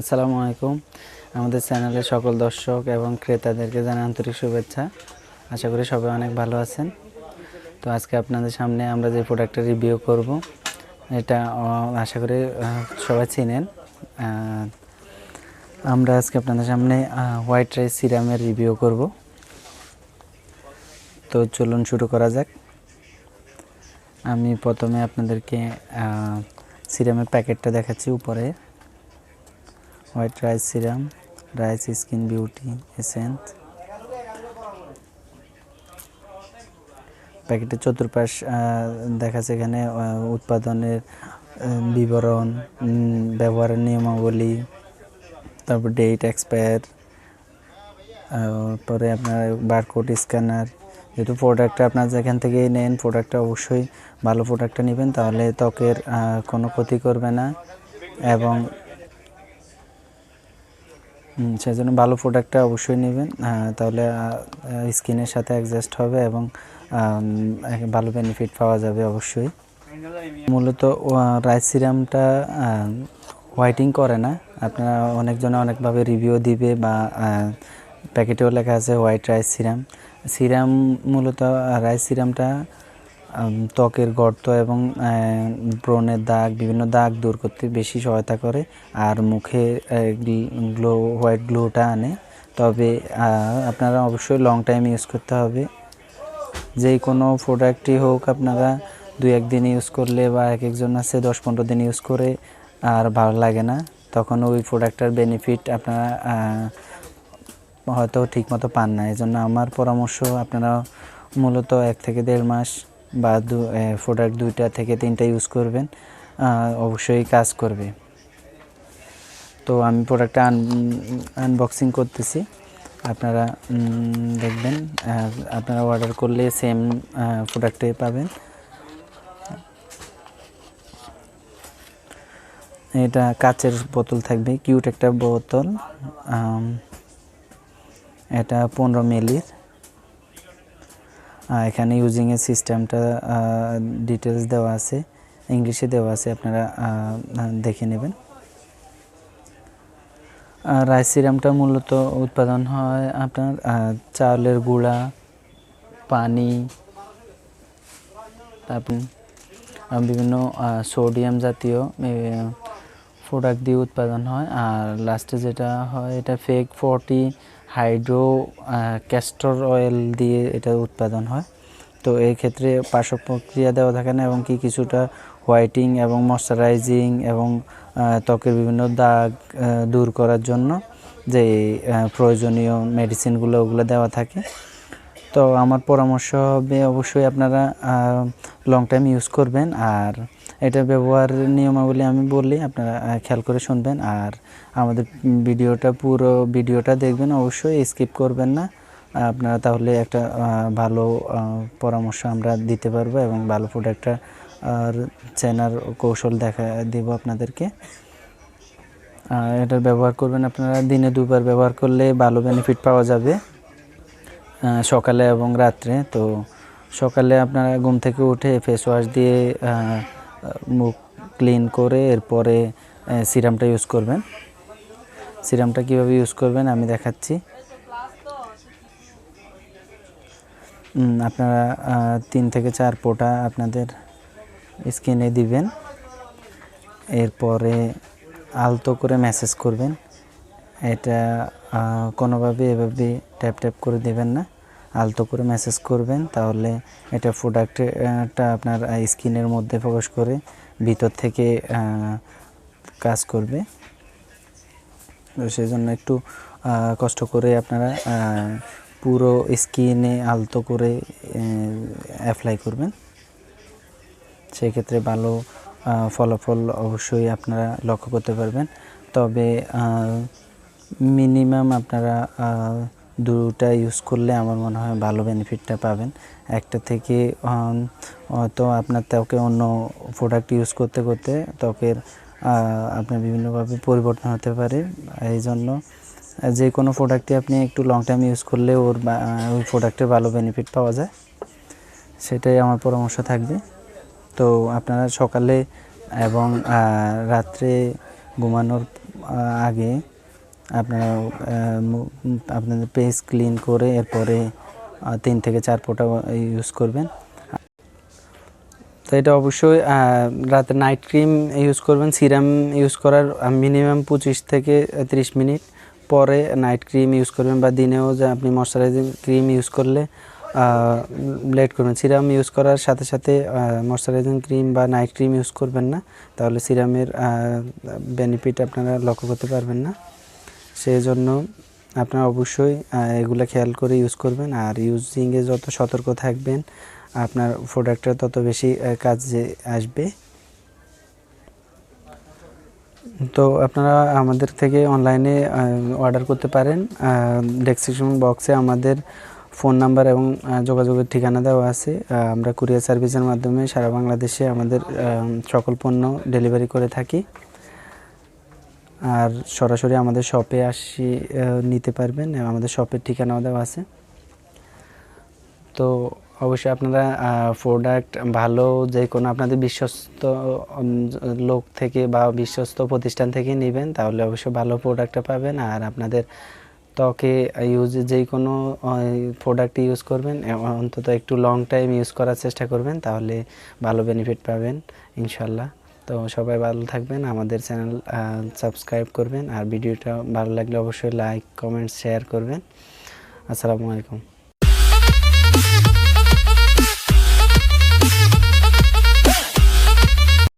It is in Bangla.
আসসালামু আলাইকুম। আমাদের চ্যানেলে সকল দর্শক এবং ক্রেতাদেরকে জানাই আন্তরিক শুভেচ্ছা। আশা করি সবাই অনেক ভালো আছেন। তো আজকে আপনাদের সামনে আমরা যে প্রোডাক্টটা রিভিউ করব, এটা আশা করি সবাই চিনেন। আমরা আজকে আপনাদের সামনে হোয়াইট রাইস সিরামের রিভিউ করব। তো চলুন শুরু করা যাক। আমি প্রথমে আপনাদেরকে সিরামের প্যাকেটটা দেখাচ্ছি। উপরে white rice serum, rice skin beauty essence. প্যাকেটের চতুর্পাশ দেখাচ্ছে এখানে উৎপাদনের বিবরণ, ব্যবহারের নিয়মাবলী, তারপর ডেট এক্সপায়ার, পরে আপনার বারকোড স্ক্যানার। যেহেতু প্রোডাক্টটা আপনার যেখান থেকেই নেন, প্রোডাক্টটা অবশ্যই ভালো প্রোডাক্টটা নেবেন, তাহলে ত্বকের কোনো ক্ষতি করবে না এবং সেজন্য ভালো প্রোডাক্টটা অবশ্যই নেবেন, তাহলে স্কিনের সাথে অ্যাডজাস্ট হবে এবং ভালো বেনিফিট পাওয়া যাবে অবশ্যই। মূলত রাইস সিরামটা হোয়াইটিং করে না। আপনারা অনেকজনে অনেকভাবে রিভিউ দিবে বা প্যাকেটেও লেখা আছে হোয়াইট রাইস সিরাম। মূলত রাইস সিরামটা ত্বকের গর্ত এবং ব্রণের দাগ, বিভিন্ন দাগ দূর করতে বেশি সহায়তা করে আর মুখে হোয়াইট গ্লোটা আনে। তবে আপনারা অবশ্যই লং টাইম ইউজ করতে হবে। যেই কোনো প্রোডাক্টই হোক, আপনারা 2-1 দিন ইউজ করলে বা একজন আছে 10-15 দিন ইউজ করে আর ভালো লাগে না, তখন ওই প্রোডাক্টটার বেনিফিট আপনারা হয়তো ঠিকমতো পান না। এই জন্য আমার পরামর্শ, আপনারা মূলত 1 থেকে 1.5 মাস বা প্রোডাক্ট 2টা থেকে 3টা ইউজ করবেন, অবশ্যই কাজ করবে। তো আমি প্রোডাক্টটা আনবক্সিং করতেছি, আপনারা দেখবেন। আপনারা অর্ডার করলে সেম প্রোডাক্টে পাবেন। এটা কাচের বোতল থাকবে, কিউট একটা বোতল। এটা 15 মিলির। এখানে ইউজিংয়ের সিস্টেমটা ডিটেলস দেওয়া আছে, ইংলিশে দেওয়া আছে, আপনারা দেখে নেবেন। রাইস সিরামটা মূলত উৎপাদন হয় আপনার চাউলের গুঁড়া, পানি, তারপর বিভিন্ন সোডিয়াম জাতীয় প্রোডাক্ট দিয়ে উৎপাদন হয়। আর লাস্টে যেটা হয়, এটা ফেক 40 হাইড্রো ক্যাস্টর অয়েল দিয়ে এটা উৎপাদন হয়। তো এই ক্ষেত্রে পার্শ্ব প্রক্রিয়া দেওয়া থাকে না এবং কিছুটা হোয়াইটিং এবং ময়শ্চারাইজিং এবং ত্বকের বিভিন্ন দাগ দূর করার জন্য যে প্রয়োজনীয় মেডিসিনগুলো ওগুলো দেওয়া থাকে। তো আমার পরামর্শ হবে, অবশ্যই আপনারা লং টাইম ইউজ করবেন। আর এটা ব্যবহারের নিয়মাবলী আমি বললি, আপনারা খেয়াল করে শুনবেন। আর আমাদের পুরো ভিডিওটা দেখবেন, অবশ্যই স্কিপ করবেন না। আপনারা তাহলে একটা ভালো পরামর্শ আমরা দিতে পারবো এবং ভালো প্রোডাক্টটা আর চেনার কৌশল দেব আপনাদেরকে। এটা ব্যবহার করবেন, আপনারা দিনে 2বার ব্যবহার করলে ভালো বেনিফিট পাওয়া যাবে, সকালে এবং রাত্রে। তো সকালে আপনারা ঘুম থেকে উঠে ফেস ওয়াশ দিয়ে মুখ ক্লিন করে এরপরে সিরামটা ইউজ করবেন। সিরামটা কীভাবে ইউজ করবেন আমি দেখাচ্ছি। আপনারা 3 থেকে 4 ফোঁটা আপনাদের স্কিনে দিবেন, এরপরে আলতো করে ম্যাসেজ করবেন। এটা কোনোভাবে এভাবে ট্যাপ ট্যাপ করে দেবেন না, আলতো করে ম্যাসেজ করবেন, তাহলে এটা প্রোডাক্টটা আপনার স্কিনের মধ্যে প্রবেশ করে ভিতর থেকে কাজ করবে। তো সেই জন্য একটু কষ্ট করে আপনারা পুরো স্কিনে আলতো করে অ্যাপ্লাই করবেন, সেক্ষেত্রে ভালো ফলাফল অবশ্যই আপনারা লক্ষ্য করতে পারবেন। তবে মিনিমাম আপনারা 2টা ইউজ করলে আমার মনে হয় ভালো বেনিফিটটা পাবেন। একটা থেকে হয়তো আপনার ত্বকে অন্য প্রোডাক্ট ইউজ করতে করতে ত্বকের আপনার বিভিন্নভাবে পরিবর্তন হতে পারে। এই জন্য যে কোনো প্রোডাক্টই আপনি একটু লং টাইম ইউজ করলে ওই প্রোডাক্টের ভালো বেনিফিট পাওয়া যায়, সেটাই আমার পরামর্শ থাকবে। তো আপনারা সকালে এবং রাত্রে ঘুমানোর আগে আপনারা আপনাদের পেজ ক্লিন করে এরপরে 3 থেকে 4 ফোঁটা ইউজ করবেন। তো এটা অবশ্যই রাতে নাইট ক্রিম ইউজ করবেন। সিরাম ইউজ করার মিনিমাম 25 থেকে 30 মিনিট পরে নাইট ক্রিম ইউজ করবেন, বা দিনেও যে আপনি ময়শ্চারাইজিং ক্রিম ইউজ করলে লেট করবেন। সিরাম ইউজ করার সাথে সাথে ময়শ্চারাইজিং ক্রিম বা নাইট ক্রিম ইউজ করবেন না, তাহলে সিরামের বেনিফিট আপনারা লক্ষ্য করতে পারবেন না। সেই জন্য আপনারা অবশ্যই এগুলো খেয়াল করে ইউজ করবেন। আর ইউজিংয়ে যত সতর্ক থাকবেন আপনার প্রোডাক্টটা তত বেশি কাজে আসবে। তো আপনারা আমাদের থেকে অনলাইনে অর্ডার করতে পারেন। ডেসক্রিপশন বক্সে আমাদের ফোন নাম্বার এবং যোগাযোগের ঠিকানা দেওয়া আছে। আমরা কুরিয়ার সার্ভিসের মাধ্যমে সারা বাংলাদেশে আমাদের সকল পণ্য ডেলিভারি করে থাকি। আর সরাসরি আমাদের শপে নিতে পারবেন, আমাদের শপের ঠিকানাও দেওয়া আছে। তো অবশ্যই আপনারা প্রোডাক্ট ভালো যে কোনো আপনাদের বিশ্বস্ত লোক থেকে বা বিশ্বস্ত প্রতিষ্ঠান থেকে নেবেন, তাহলে অবশ্যই ভালো প্রোডাক্টটা পাবেন। আর আপনাদের ত্বকে যে কোনো প্রোডাক্ট ইউজ করবেন অন্তত একটু লং টাইম ইউজ করার চেষ্টা করবেন, তাহলে ভালো বেনিফিট পাবেন ইনশাল্লাহ। তো সবাই ভালো থাকবেন, আমাদের চ্যানেল সাবস্ক্রাইব করবেন, আর ভিডিওটা ভালো লাগলে অবশ্যই লাইক কমেন্ট শেয়ার করবেন। আসসালামু আলাইকুম।